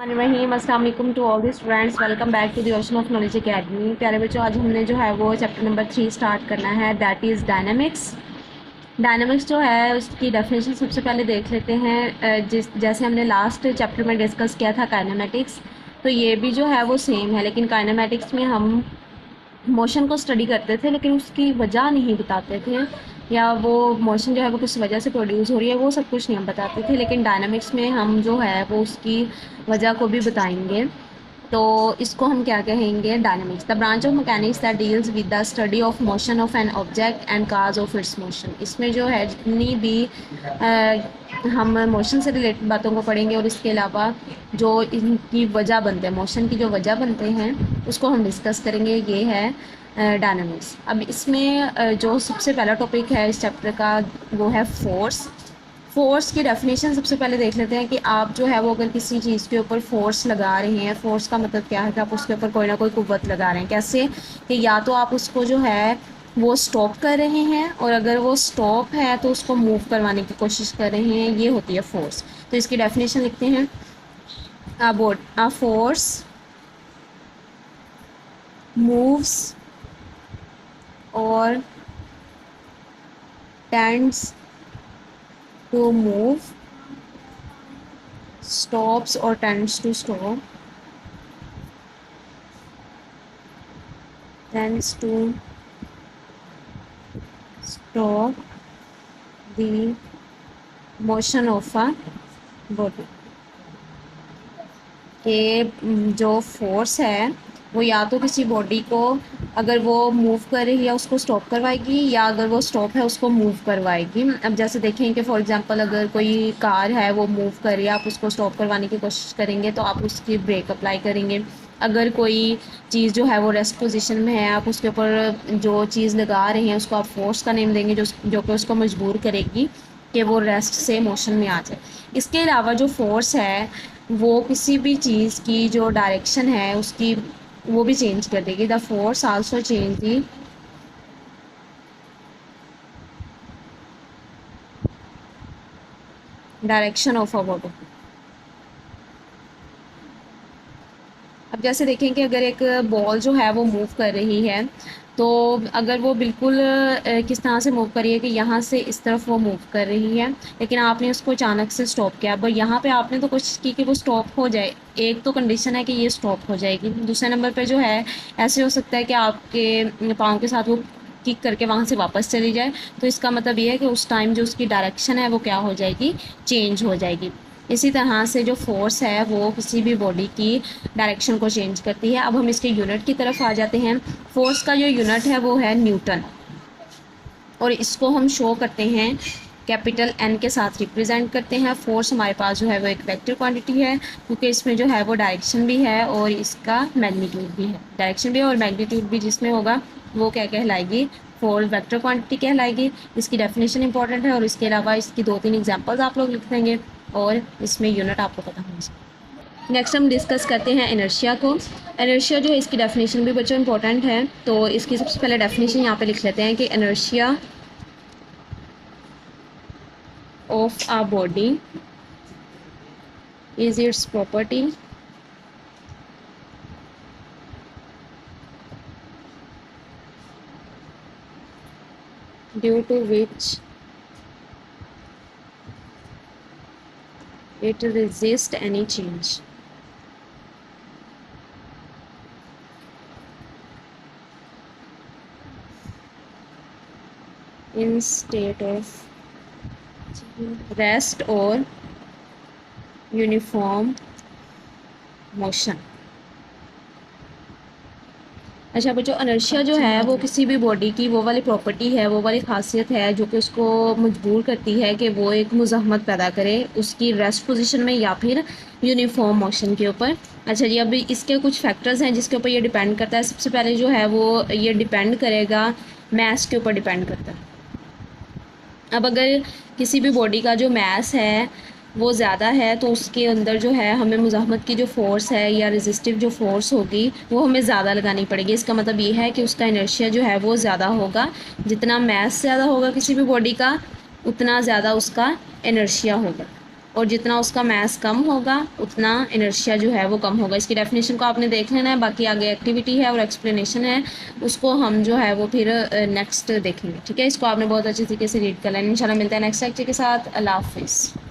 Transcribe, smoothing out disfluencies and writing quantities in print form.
रहीम अस्सलाम वालेकुम to all the students. Welcome back to the ocean of knowledge academy. प्यारे बच्चों, आज हमने जो है वो चैप्टर नंबर 3 स्टार्ट करना है, दैट इज़ डायनामिक्स। डायनामिक्स जो है उसकी डेफिनेशन सबसे पहले देख लेते हैं। जैसे हमने लास्ट चैप्टर में डिस्कस किया था काइनेमेटिक्स, तो ये भी जो है वो सेम है, लेकिन काइनेमेटिक्स में हम मोशन को स्टडी करते थे लेकिन उसकी वजह नहीं बताते थे, या वो मोशन जो है वो किस वजह से प्रोड्यूस हो रही है वो सब कुछ नहीं हम बताते थे। लेकिन डायनामिक्स में हम जो है वो उसकी वजह को भी बताएंगे। तो इसको हम क्या कहेंगे? Dynamics, the branch of mechanics that deals with the study of motion of an object and cause of its motion. इसमें जो है जितनी भी हम मोशन से रिलेटेड बातों को पढ़ेंगे और इसके अलावा जो इनकी वजह बनते हैं, मोशन की जो वजह बनते हैं, उसको हम डिस्कस करेंगे। ये है डायनामिक्स। अब इसमें जो सबसे पहला टॉपिक है इस चैप्टर का वो है फोर्स। फ़ोर्स की डेफिनेशन सबसे पहले देख लेते हैं कि आप जो है वो अगर किसी चीज़ के ऊपर फ़ोर्स लगा रहे हैं, फ़ोर्स का मतलब क्या है कि आप उसके ऊपर कोई ना कोई कुव्वत लगा रहे हैं। कैसे कि या तो आप उसको जो है वो स्टॉप कर रहे हैं, और अगर वो स्टॉप है तो उसको मूव करवाने की कोशिश कर रहे हैं, ये होती है फ़ोर्स। तो इसकी डेफिनेशन लिखते हैं। अ फोर्स मूव्स और tends to move, stops or tends to stop, tends to stop the motion of a body। कि जो फोर्स है वो या तो किसी बॉडी को अगर वो मूव कर रही है उसको स्टॉप करवाएगी, या अगर वो स्टॉप है उसको मूव करवाएगी। अब जैसे देखें कि फॉर एग्जांपल अगर कोई कार है वो मूव कर रही है, आप उसको स्टॉप करवाने की कोशिश करेंगे तो आप उसकी ब्रेक अप्लाई करेंगे। अगर कोई चीज़ जो है वो रेस्ट पोजीशन में है, आप उसके ऊपर जो चीज़ लगा रहे हैं उसको आप फोर्स का नेम देंगे, जो कि उसको मजबूर करेगी कि वो रेस्ट से मोशन में आ जाए। इसके अलावा जो फोर्स है वो किसी भी चीज़ की जो डायरेक्शन है उसकी वो भी चेंज कर देगी। The force also change the direction of a body. अब जैसे देखें कि अगर एक बॉल जो है वो मूव कर रही है, तो अगर वो बिल्कुल किस तरह से मूव कर रही है कि यहाँ से इस तरफ वो मूव कर रही है, लेकिन आपने उसको अचानक से स्टॉप किया। अब यहाँ पे आपने तो कोशिश की कि वो स्टॉप हो जाए, एक तो कंडीशन है कि ये स्टॉप हो जाएगी। दूसरे नंबर पे जो है ऐसे हो सकता है कि आपके पाँव के साथ वो किक करके वहाँ से वापस चली जाए, तो इसका मतलब ये है कि उस टाइम जो उसकी डायरेक्शन है वो क्या हो जाएगी? चेंज हो जाएगी। इसी तरह से जो फोर्स है वो किसी भी बॉडी की डायरेक्शन को चेंज करती है। अब हम इसके यूनिट की तरफ आ जाते हैं। फोर्स का जो यूनिट है वो है न्यूटन, और इसको हम शो करते हैं कैपिटल एन के साथ रिप्रेजेंट करते हैं। फोर्स हमारे पास जो है वो एक वेक्टर क्वांटिटी है, क्योंकि इसमें जो है वो डायरेक्शन भी है और इसका मैग्नीट्यूड भी है। डायरेक्शन भी और मैग्नीट्यूड भी जिसमें होगा वो क्या कहलाएगी? फोर्स वेक्टर क्वांटिटी कहलाएगी। इसकी डेफिनेशन इंपॉर्टेंट है, और इसके अलावा इसकी 2-3 एग्जाम्पल्स आप लोग लिख देंगे और इसमें यूनिट आपको पता होना चाहिए। नेक्स्ट हम डिस्कस करते हैं इनर्शिया को। इनर्शिया जो है इसकी डेफिनेशन भी बच्चों इंपॉर्टेंट है, तो इसकी सबसे पहले डेफिनेशन यहाँ पे लिख लेते हैं कि inertia of a body is its property due to which it resists any change in state of rest or uniform motion। अच्छा बच्चों, इनर्शिया जो है वो किसी भी बॉडी की वो वाली प्रॉपर्टी है, वो वाली खासियत है जो कि उसको मजबूर करती है कि वो एक मुज़ाहमत पैदा करे उसकी रेस्ट पोजीशन में या फिर यूनिफॉर्म मोशन के ऊपर। अच्छा जी, अभी इसके कुछ फैक्टर्स हैं जिसके ऊपर ये डिपेंड करता है। सबसे पहले जो है वो ये डिपेंड करेगा मैस के ऊपर डिपेंड करता है। अब अगर किसी भी बॉडी का जो मैस है वो ज़्यादा है तो उसके अंदर जो है हमें मुज़ाहमत की जो फ़ोर्स है या रेजिस्टिव जो फ़ोर्स होगी वो हमें ज़्यादा लगानी पड़ेगी। इसका मतलब ये है कि उसका इनर्शिया जो है वो ज़्यादा होगा। जितना मैस ज़्यादा होगा किसी भी बॉडी का, उतना ज़्यादा उसका इनर्शिया होगा। और जितना उसका मास कम होगा उतना इनर्शिया जो है वो कम होगा। इसकी डेफिनेशन को आपने देख लेना है, बाकी आगे एक्टिविटी है और एक्सप्लेनेशन है, उसको हम जो है वो फिर नेक्स्ट देखेंगे। ठीक है, इसको आपने बहुत अच्छे तरीके से रीड कर लेना। इंशाल्लाह मिलता है नेक्स्ट लेक्चर के साथ। अल्लाह हाफिज़।